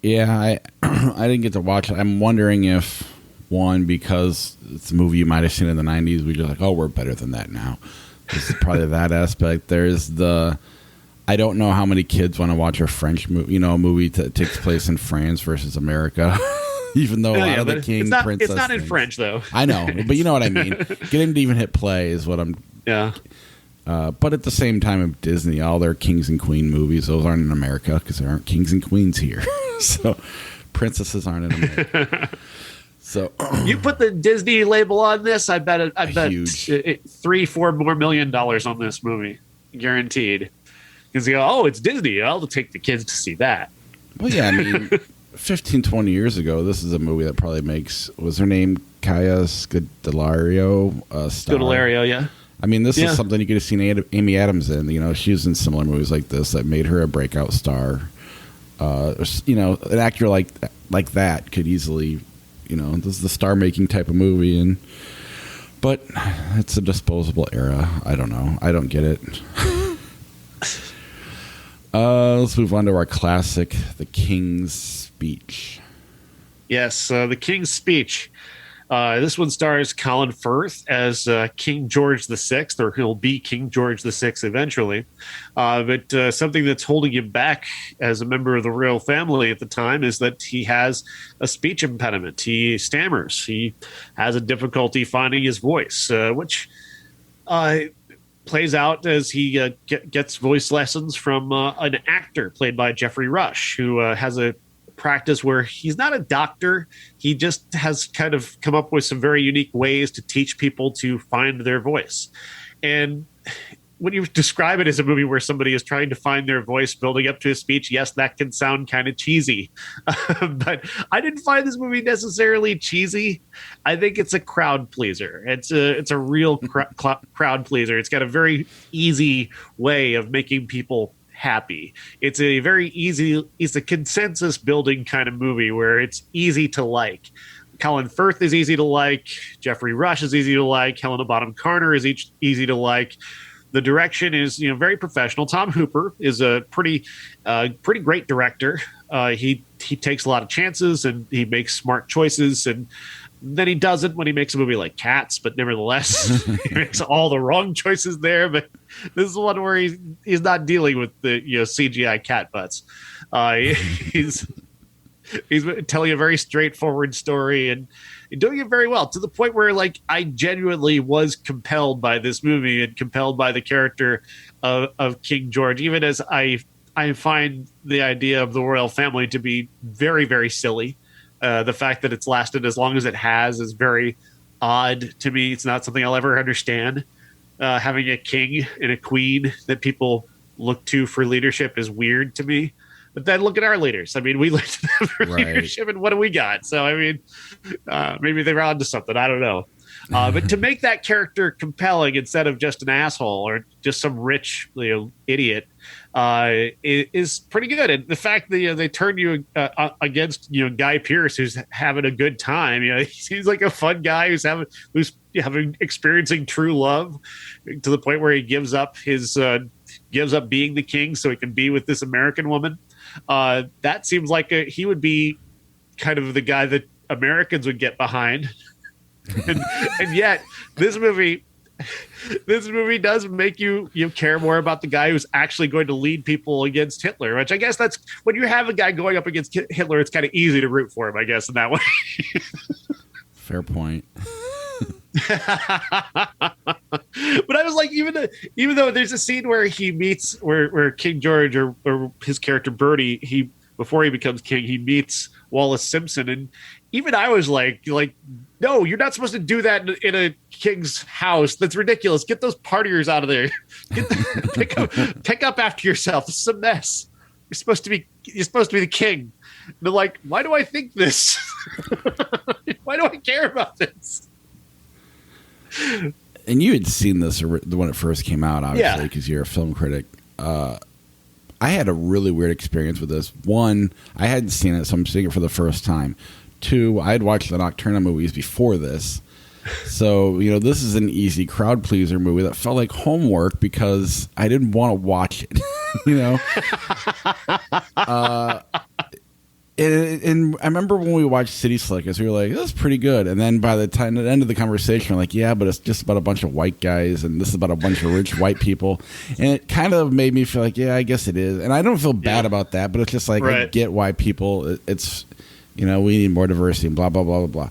Yeah, I I didn't get to watch it. I'm wondering if one, because it's a movie you might have seen in the '90s, we just like, oh, we're better than that now. This is probably that aspect. There's I don't know how many kids want to watch a French movie, a movie that takes place in France versus America. Even though a lot of the king, princess, it's not in French though. I know, but you know what I mean. Get him to even hit play is what I'm. Yeah. But at the same time, Disney, all their kings and queen movies, those aren't in America because there aren't kings and queens here. So princesses aren't in America. So you put the Disney label on this, I bet huge. $3-4 more million on this movie, guaranteed. Because you go, oh, it's Disney. I'll take the kids to see that. Well, yeah, I mean. 15, 20 years ago, this is a movie that probably was her name Kaya Scodelario? Scodelario, yeah. I mean, this is something you could have seen Amy Adams in. She was in similar movies like this that made her a breakout star. An actor like that could easily, this is the star-making type of movie. But it's a disposable era. I don't know. I don't get it. Let's move on to our classic, The King's Speech. Yes, The King's Speech. This one stars Colin Firth as King George VI, or he'll be King George VI eventually. But something that's holding him back as a member of the royal family at the time is that he has a speech impediment. He stammers. He has a difficulty finding his voice, which plays out as he gets voice lessons from an actor played by Jeffrey Rush, who has a practice where he's not a doctor. He just has kind of come up with some very unique ways to teach people to find their voice. And when you describe it as a movie where somebody is trying to find their voice building up to a speech, yes, that can sound kind of cheesy. But I didn't find this movie necessarily cheesy. I think it's a crowd pleaser. It's a real crowd pleaser. It's got a very easy way of making people happy. It's a consensus building kind of movie where it's easy to like. Colin Firth is easy to like. Jeffrey Rush is easy to like. Helena Bonham Carter is easy to like. The direction is, very professional. Tom Hooper is a pretty great director. He takes a lot of chances and he makes smart choices, and then he doesn't when he makes a movie like Cats. But nevertheless, he makes all the wrong choices there. But this is one where he's not dealing with the CGI cat butts. He's telling a very straightforward story and doing it very well, to the point where I genuinely was compelled by this movie and compelled by the character of King George, even as I find the idea of the royal family to be very, very silly. The fact that it's lasted as long as it has is very odd to me. It's not something I'll ever understand. Having a king and a queen that people look to for leadership is weird to me. But then look at our leaders. I mean, we look to them for leadership, and what do we got? So, I mean, maybe they're onto something. I don't know. But to make that character compelling instead of just an asshole or just some rich idiot is pretty good. And the fact that they turn you against Guy Pearce, who's having a good time. He seems like a fun guy who's experiencing true love to the point where he gives up being the king so he can be with this American woman. That seems like he would be kind of the guy that Americans would get behind. and yet this movie does make you care more about the guy who's actually going to lead people against Hitler, which I guess that's when you have a guy going up against Hitler, it's kind of easy to root for him, I guess, in that way. Fair point. But I was like, even though there's a scene where he meets where King George or his character Bertie, before he becomes king, he meets Wallace Simpson, and even I was like, no, you're not supposed to do that in a king's house. That's ridiculous. Get those partiers out of there. Pick up after yourself. This is a mess. You're supposed to be the king. And they're like, why do I think this? Why do I care about this? And you had seen this when it first came out, obviously, because you're a film critic. I had a really weird experience with this. One, I hadn't seen it, so I'm seeing it for the first time. two, I'd watched the Nocturna movies before this. So, this is an easy crowd pleaser movie that felt like homework because I didn't want to watch it, And I remember when we watched City Slickers, we were like, "That's pretty good." And then by the end of the conversation, we're like, "Yeah, but it's just about a bunch of white guys, and this is about a bunch of rich white people." And it kind of made me feel like, "Yeah, I guess it is." And I don't feel bad about that, but it's just like I get why people. It's we need more diversity and blah blah blah blah blah.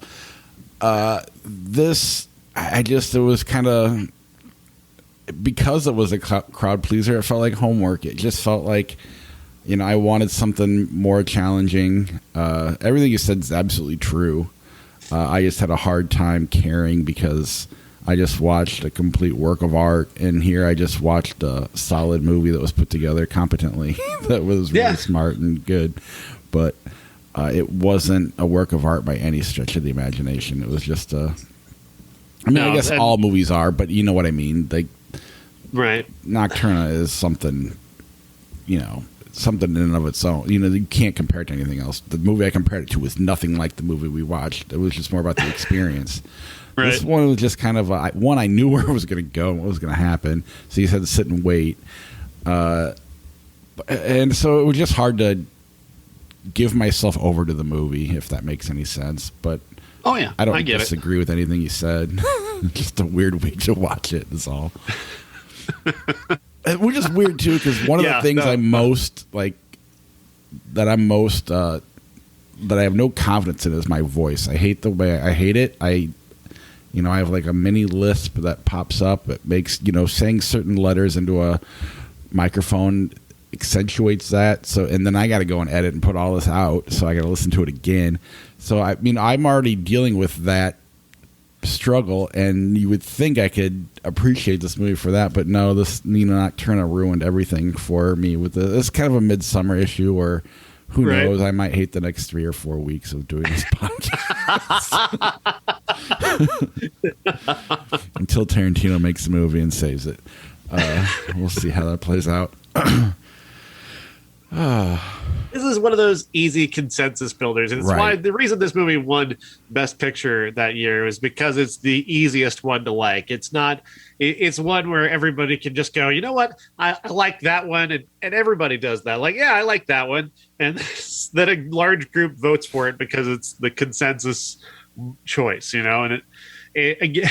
It was kind of because it was a crowd pleaser. It felt like homework. It just felt like. I wanted something more challenging. Everything you said is absolutely true. I just had a hard time caring because I just watched a complete work of art, and here I just watched a solid movie that was put together competently, that was really smart and good. But it wasn't a work of art by any stretch of the imagination. It was just I guess all movies are, but you know what I mean. Nocturna is something, something in and of its own. You can't compare it to anything else. The movie I compared it to was nothing like the movie we watched. It was just more about the experience. This one was just kind of one. I knew where it was going to go and what was going to happen, so you just had to sit and wait. And so it was just hard to give myself over to the movie, if that makes any sense. But I don't disagree with anything you said. Just a weird week to watch it is all. Which is weird too, because one of the things that I have no confidence in is my voice. I hate the way I hate it. I have like a mini lisp that pops up. It makes saying certain letters into a microphone accentuates that. So, and then I got to go and edit and put all this out. So I got to listen to it again. So I'm already dealing with that struggle, and you would think I could appreciate this movie for that, but no, this Nocturna ruined everything for me with this kind of a midsummer issue, or who knows, I might hate the next 3 or 4 weeks of doing this podcast. Until Tarantino makes a movie and saves it. We'll see how that plays out. This is one of those easy consensus builders. And it's why the reason this movie won Best Picture that year is because it's the easiest one to like. It's one where everybody can just go, you know what? I like that one. And everybody does that. Like, yeah, I like that one. And then a large group votes for it because it's the consensus choice, and again,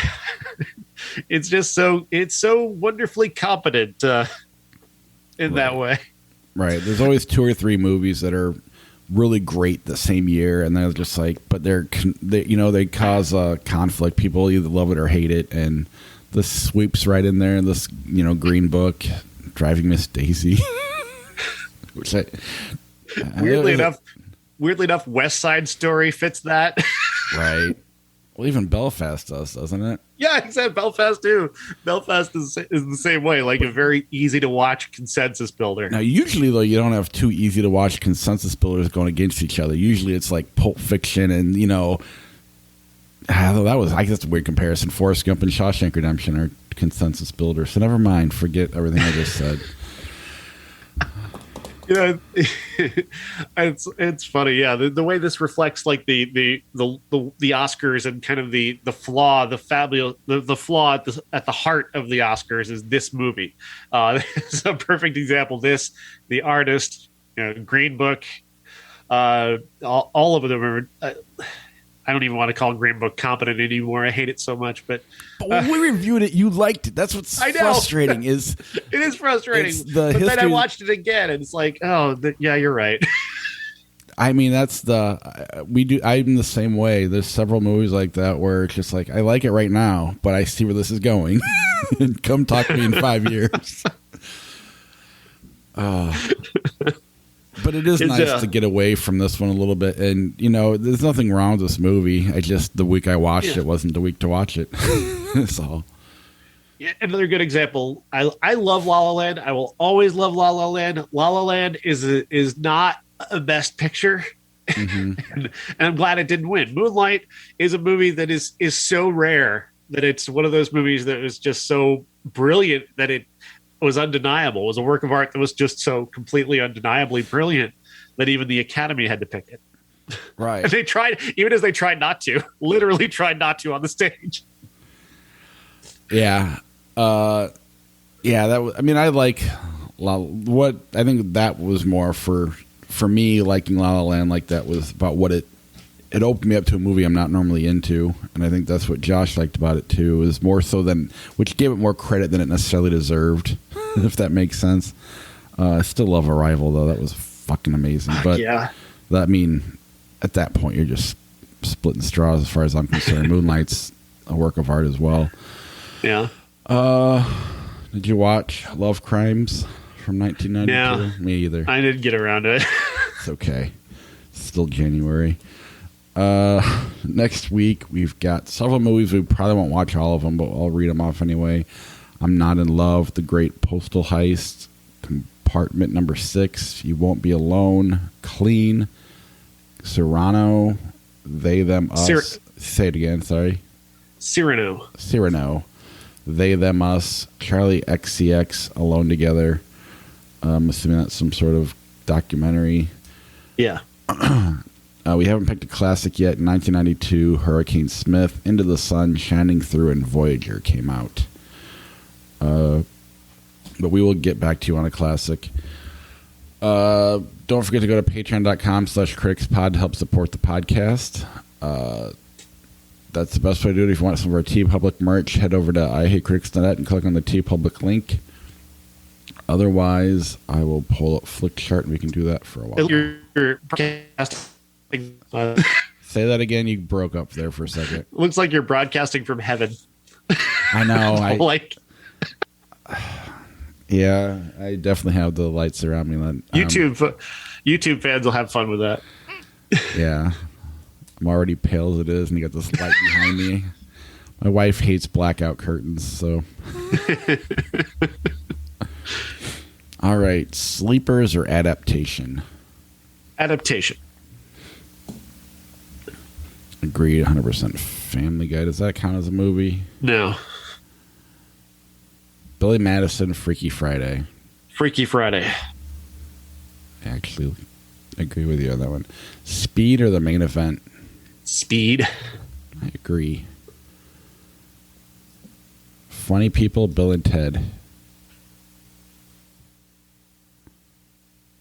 it's just it's so wonderfully competent in that way. Right. There's always 2 or 3 movies that are really great the same year, and they're just like, but they cause conflict. People either love it or hate it, and this sweeps right in there. This, Green Book, Driving Miss Daisy, which weirdly enough, West Side Story fits that. Right. Well, even Belfast doesn't it? Yeah, except Belfast too. Belfast is the same way, like a very easy to watch consensus builder. Now, usually though, you don't have 2 easy to watch consensus builders going against each other. Usually, it's like Pulp Fiction and I guess that's a weird comparison. Forrest Gump and Shawshank Redemption are consensus builders. So never mind. Forget everything I just said. It's funny. Yeah, the way this reflects like the Oscars and kind of the flaw, the flaw at the heart of the Oscars is this movie. It's a perfect example. The Artist, Green Book, all of them are. I don't even want to call Green Book competent anymore. I hate it so much. But when we reviewed it, you liked it. That's what's frustrating. It is frustrating. But then I watched it again, and it's like, yeah, you're right. I mean, I'm the same way. There's several movies like that where it's just like, I like it right now, but I see where this is going. Come talk to me in 5 years. But it is nice to get away from this one a little bit. And, there's nothing wrong with this movie. The week I watched it wasn't the week to watch it. That's all. Yeah, another good example. I love La La Land. I will always love La La Land. La La Land is not a Best Picture. Mm-hmm. and I'm glad it didn't win. Moonlight is a movie that is so rare that it's one of those movies that is just so brilliant that it was undeniable. It was a work of art that was just so completely undeniably brilliant that even the Academy had to pick it. Right. And they tried, even as they tried not to, literally tried not to on the stage. Yeah. Yeah, that was, I mean, I like what I think that was more for me liking La La Land, like that was about what it opened me up to a movie I'm not normally into, and I think that's what Josh liked about it too, is more so than, which gave it more credit than it necessarily deserved, if that makes sense. I still love Arrival though. That was fucking amazing. But yeah, I mean, at that point you're just splitting straws as far as I'm concerned. Moonlight's a work of art as well. Yeah. Did you watch Love Crimes from 1992? Yeah. Me either. I didn't get around to it. It's okay. It's still January. Next week we've got several movies. We probably won't watch all of them, but I'll read them off anyway. I'm Not in Love, The Great Postal Heist, Compartment Number 6, You Won't Be Alone, Clean, Cyrano, They, Them, Us. Say it again, sorry. Cyrano. They, Them, Us, Charlie XCX, Alone Together. I'm assuming that's some sort of documentary. Yeah. We haven't picked a classic yet. In 1992, Hurricane Smith, Into the Sun, Shining Through, and Voyager came out. But we will get back to you on a classic. Don't forget to go to patreon.com/criticspod to help support the podcast. That's the best way to do it. If you want some of our TeePublic merch, head over to ihatecritics.net and click on the TeePublic link. Otherwise, I will pull up Flickchart and we can do that for a while. Your broadcasting, Say that again. You broke up there for a second. looks like you're broadcasting from heaven. I know. Yeah, I definitely have the lights around me. YouTube fans will have fun with that. Yeah. I'm already pale as it is, and you got this light behind me. My wife hates blackout curtains, so. All right. Sleepers or adaptation? Adaptation. Agreed, 100%. Family Guy. Does that count as a movie? No. Billy Madison, Freaky Friday. Freaky Friday. Actually, I agree with you on that one. Speed or The Main Event? Speed. I agree. Funny People, Bill and Ted.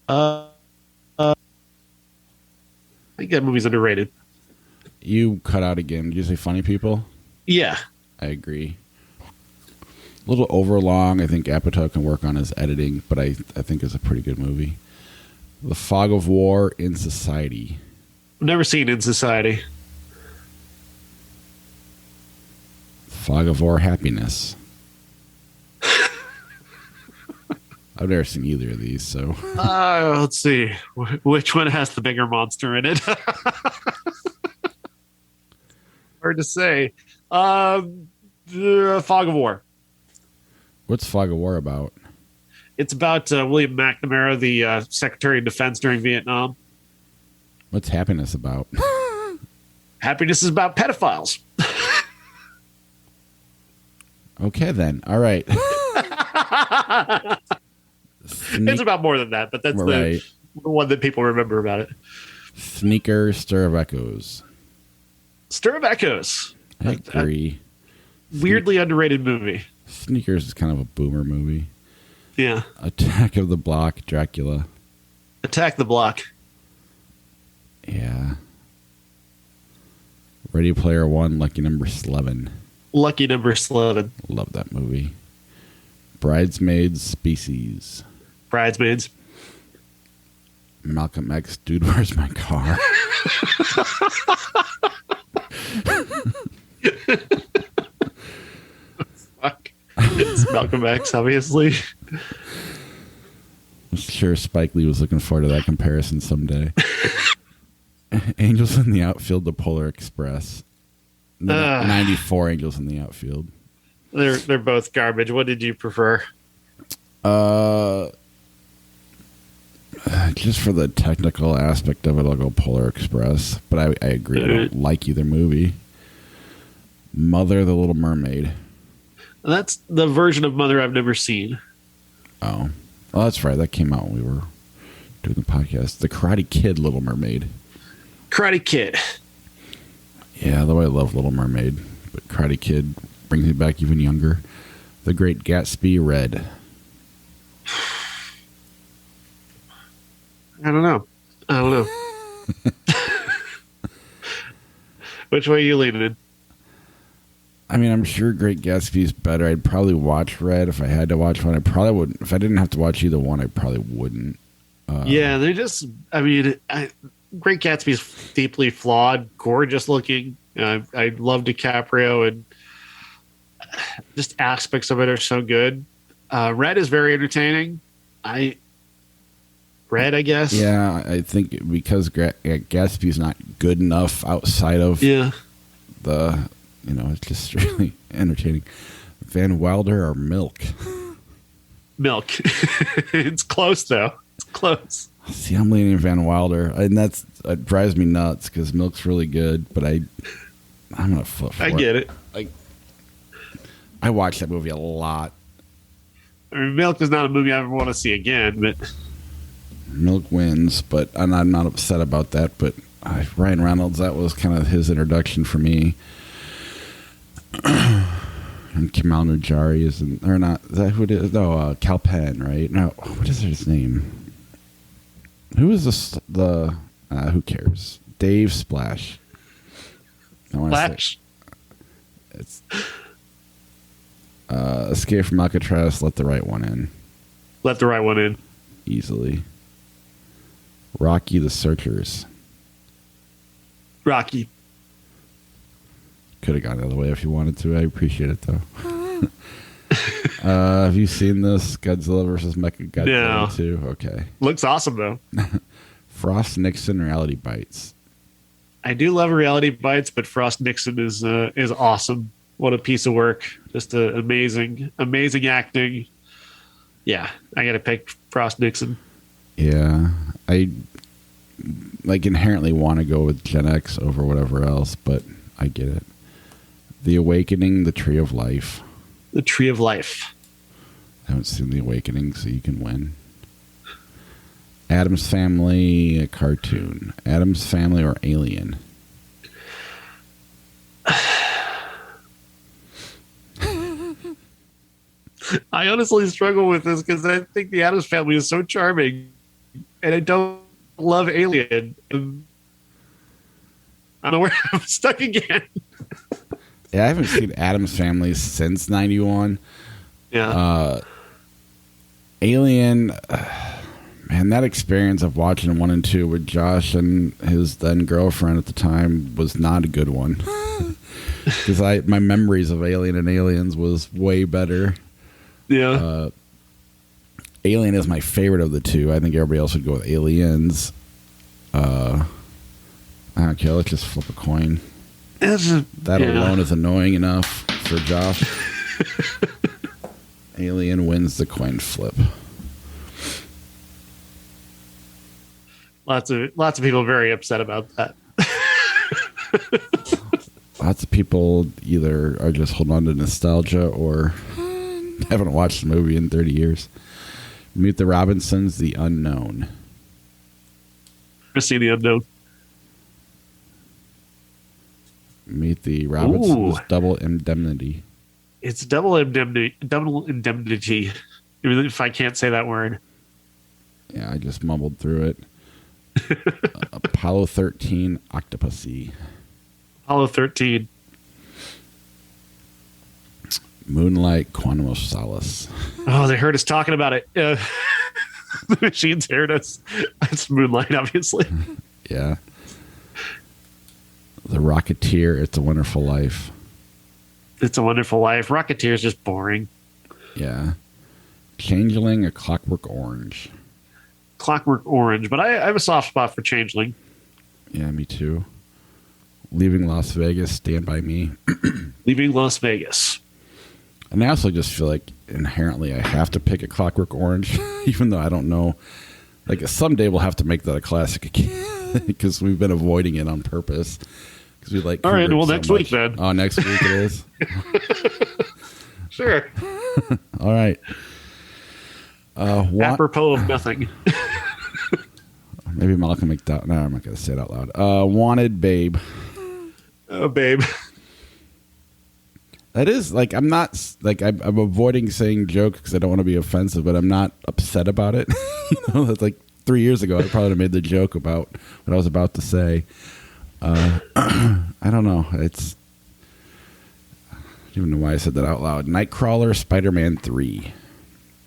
I think that movie's underrated. You cut out again. Did you say Funny People? Yeah. I agree. A little overlong. I think Apatow can work on his editing, but I think it's a pretty good movie. The Fog of War, In Society. I've never seen In Society. Fog of War, Happiness. I've never seen either of these, so. Let's see. Which one has the bigger monster in it? Hard to say. Fog of War. What's Fog of War about? It's about William McNamara, the Secretary of Defense during Vietnam. What's Happiness about? Happiness is about pedophiles. Okay, then. All right. It's about more than that, but that's right. the one that people remember about it. Sneaker, Stir of Echoes. Stir of Echoes. I agree. Weirdly underrated movie. Sneakers is kind of a boomer movie. Yeah. Attack of the Block, Dracula. Attack the Block. Yeah. Ready Player One, Lucky Number 11. Lucky Number 11. Love that movie. Bridesmaids, Species. Bridesmaids. Malcolm X, Dude, Where's My Car? Fuck. It's Malcolm X, obviously. I'm sure Spike Lee was looking forward to that comparison someday. Angels in the Outfield, The Polar Express. 94 Angels in the Outfield. They're both garbage. What did you prefer? Just for the technical aspect of it, I'll go Polar Express. But I agree. I don't like either movie. Mother, The Little Mermaid. That's the version of Mother I've never seen. Oh, that's right. That came out when we were doing the podcast. The Karate Kid, Little Mermaid. Karate Kid. Yeah, though I love Little Mermaid, but Karate Kid brings me back even younger. The Great Gatsby, Red. I don't know. Which way are you leaning in? I mean, I'm sure Great Gatsby's better. I'd probably watch Red if I had to watch one. I probably wouldn't. If I didn't have to watch either one, I probably wouldn't. Yeah, they're just. I mean, Great Gatsby's deeply flawed, gorgeous looking. I love DiCaprio, and just aspects of it are so good. Red is very entertaining. Red, I guess. Yeah, I think because Gatsby's not good enough outside of the, it's just really entertaining. Van Wilder or Milk? Milk. It's close, though. It's close. See, I'm leaning Van Wilder, and it drives me nuts because Milk's really good, but I'm gonna flip for it. I get it. I watched that movie a lot. I mean, Milk is not a movie I ever want to see again, but Milk wins, but I'm not upset about that. But Ryan Reynolds, that was kind of his introduction for me. And Kamal Najari is that who it is? No, Cal Penn, right? No, what is his name? Who is who cares? Dave Splash. Splash. It's Escape from Alcatraz. Let the right one in. Let the right one in. Easily. Rocky the Searchers. Rocky. Could have gone the other way if you wanted to. I appreciate it, though. Have you seen this? Godzilla versus Mechagodzilla 2? Okay. Looks awesome, though. Frost Nixon Reality Bites. I do love Reality Bites, but Frost Nixon is awesome. What a piece of work. Just amazing acting. Yeah, I got to pick Frost Nixon. Yeah. I inherently want to go with Gen X over whatever else, but I get it. The Awakening, The Tree of Life. The Tree of Life. I haven't seen The Awakening, so you can win. Addams Family, a cartoon. Addams Family or Alien? I honestly struggle with this because I think the Addams Family is so charming, and I don't love Alien. I don't know where I'm stuck again. Yeah, I haven't seen Addams Family since 91. Yeah. Alien, man, that experience of watching 1 and 2 with Josh and his then girlfriend at the time was not a good one. Because my memories of Alien and Aliens was way better. Yeah. Alien is my favorite of the two. I think everybody else would go with Aliens. I don't care. Let's just flip a coin. That alone is annoying enough for Josh. Alien wins the coin flip. Lots of people are very upset about that. Lots of people either are just holding on to nostalgia or haven't watched the movie in 30 years. Meet the Robinsons, The Unknown. I've seen The Unknown. Meet the Robinsons, Double Indemnity. It's double indemnity. Double indemnity. Even if I can't say that word. Yeah, I just mumbled through it. Apollo 13, Octopussy. Apollo 13. Moonlight, Quantum of Solace. Oh, they heard us talking about it. The machines heard us. That's Moonlight, obviously. Yeah. The Rocketeer, It's a Wonderful Life. It's a Wonderful Life. Rocketeer is just boring. Yeah. Changeling, A Clockwork Orange. Clockwork Orange, but I have a soft spot for Changeling. Yeah, me too. Leaving Las Vegas, Stand By Me. Leaving Las Vegas. And I also just feel like inherently I have to pick A Clockwork Orange, even though I don't know. Like someday we'll have to make that a classic again because we've been avoiding it on purpose. Because we like. All right, well, next week then. Oh, next week it is. Sure. All right. Apropos of nothing. Maybe Malcolm McDowell. No, I'm not going to say it out loud. Wanted Babe. Oh, Babe. That is, like, I'm not, like, I'm avoiding saying joke because I don't want to be offensive, but I'm not upset about it. That's like 3 years ago, I probably would have made the joke about what I was about to say. I don't know. I don't even know why I said that out loud. Nightcrawler, Spider-Man 3.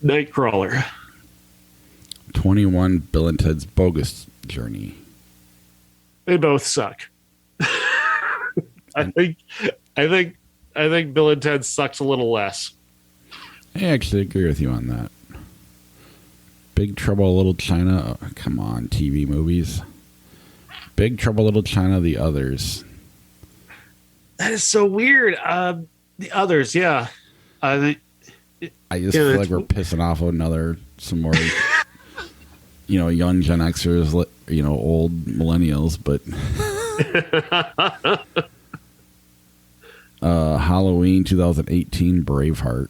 Nightcrawler. 21, Bill and Ted's Bogus Journey. They both suck. I think Bill and Ted sucks a little less. I actually agree with you on that. Big Trouble in Little China. Oh, come on, TV movies. Big Trouble in Little China, The Others. That is so weird. The Others, yeah. I just feel like we're pissing off some more, young Gen Xers, old millennials, but Halloween 2018, Braveheart.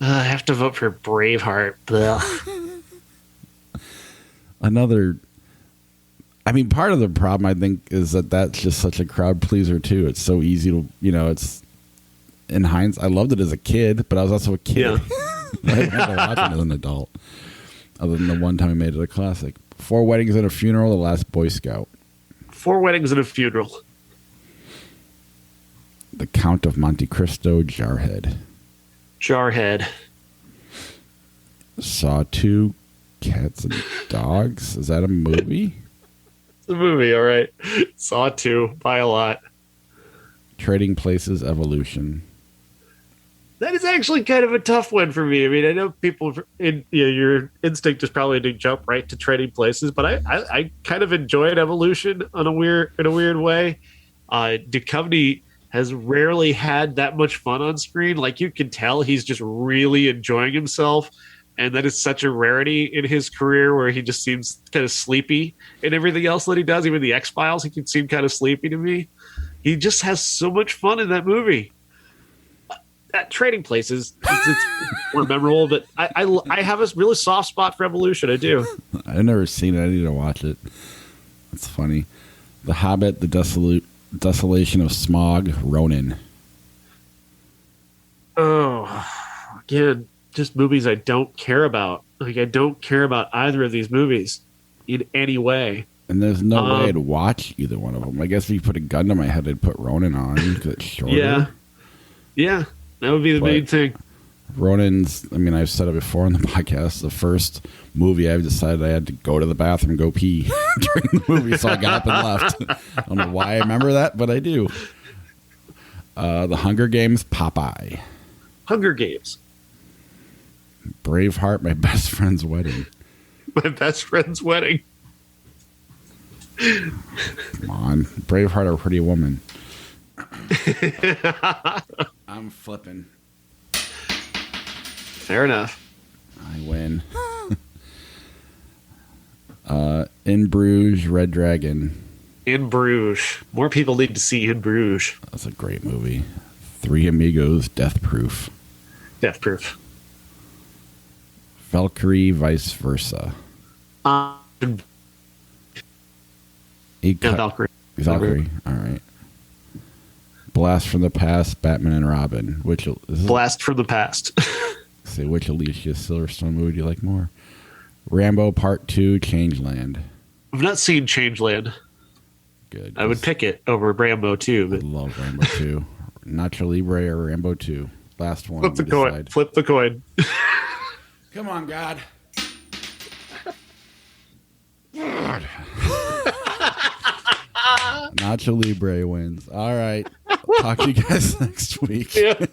I have to vote for Braveheart. Another. I mean, part of the problem, I think, is that that's just such a crowd pleaser, too. It's so easy to, it's, in hindsight, I loved it as a kid, but I was also a kid. Yeah. I haven't had to watch it as an adult, other than the one time I made it a classic. 4 Weddings and a Funeral, The Last Boy Scout. 4 Weddings and a Funeral. The Count of Monte Cristo, Jarhead. Jarhead. Saw 2, Cats and Dogs. Is that a movie? It's a movie, all right. Saw 2, by a lot. Trading Places, Evolution. That is actually kind of a tough one for me. I mean, I know people, your instinct is probably to jump right to Trading Places, but I kind of enjoyed Evolution in a weird way. Duchovny has rarely had that much fun on screen. Like, you can tell he's just really enjoying himself. And that is such a rarity in his career, where he just seems kind of sleepy in everything else that he does. Even the X-Files, he can seem kind of sleepy to me. He just has so much fun in that movie. That Trading Places, it's more memorable, but I have a really soft spot for Evolution. I do. I've never seen it. I need to watch it. That's funny. The Hobbit, The Desolation of Smaug, Ronin. Oh, again, just movies I don't care about. Like, I don't care about either of these movies in any way. And there's no way I'd watch either one of them. I guess if you put a gun to my head, I'd put Ronin on because it's shorter. Yeah, that would be the main thing. Ronin's, I mean, I've said it before on the podcast, the first movie I've decided I had to go to the bathroom and go pee during the movie, so I got up and left. I don't know why I remember that, but I do. The Hunger Games, Popeye. Hunger Games. Braveheart, My Best Friend's Wedding. My Best Friend's Wedding. Come on. Braveheart or Pretty Woman. I'm flipping. Fair enough. I win. In Bruges, Red Dragon. In Bruges. More people need to see In Bruges. That's a great movie. Three Amigos, Death Proof. Death Proof. Valkyrie, Vice Versa. Valkyrie. Valkyrie. All right. Blast from the Past, Batman and Robin. Blast from the Past. Say, which Alicia Silverstone movie do you like more? Rambo Part 2, Changeland. I've not seen Changeland. Good. I would pick it over Rambo 2. But... I love Rambo 2. Nacho Libre or Rambo 2. Last one. Flip the coin. Flip the coin. Come on, God. God. Nacho Libre wins. All right. Talk to you guys next week. Yeah.